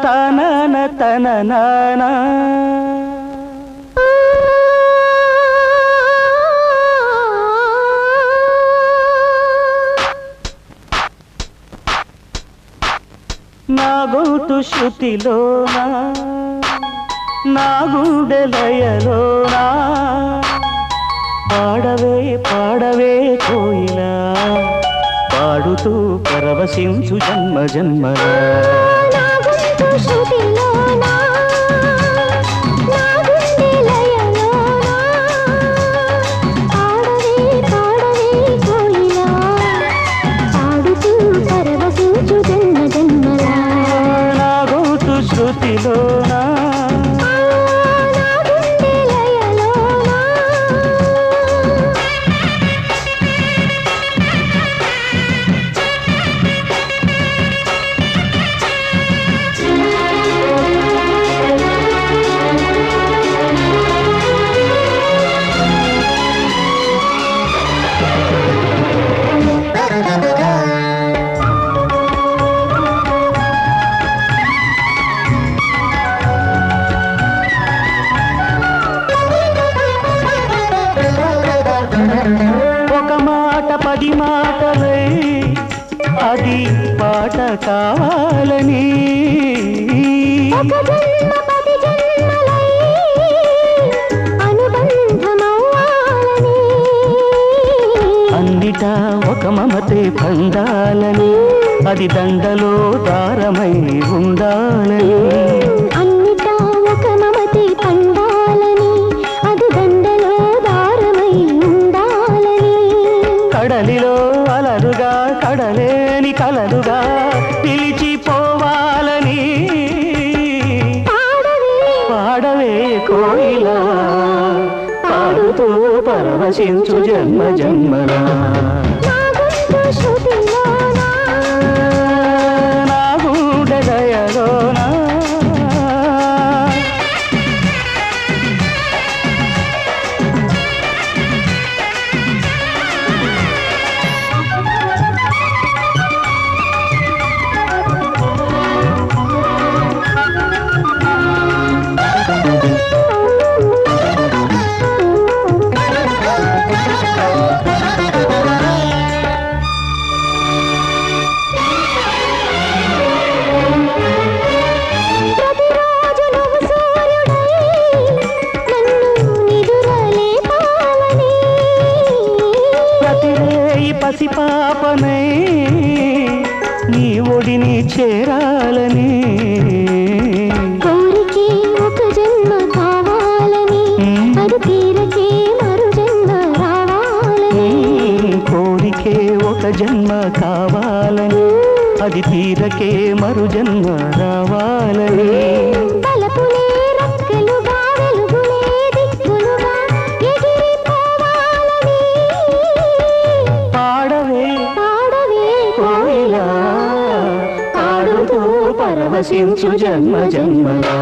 తనన తననాన నా గొంతు శృతిలోనా నా గుండె లయలోనా పాడవే పాడవే కోయిలా పాడుతూ పరవశించు జన్మ జన్మలా శృతిలోనా ఒక మాట పది మాటలై అది పాట కావాలని అన్నిటా ఒక మమతే పండాలని అది దండలో దారమై ఉండాలని కడలిలో అలరుగా కడలేని కలలుగా పిలిచిపోవాలని పాడవే కోయిలా పాడుతూ పరవశించు జన్మ జన్మలా నా గుండె దయలోనా పసిపాపనై నీ ఒడిని చేరాలని కోరికే ఒక జన్మ కావాలని అది తీరకే మరు జన్మ రావాలని కోరికే ఒక జన్మ కావాలని అది తీరకే మరు జన్మ రావాలని తలపులే రెక్కలుగా వెలుగులే దిక్కులుగా ఎగిరిపోవాలని పాడవే కోయిలా పాడుతూ పరవశించు జన్మ జన్మలా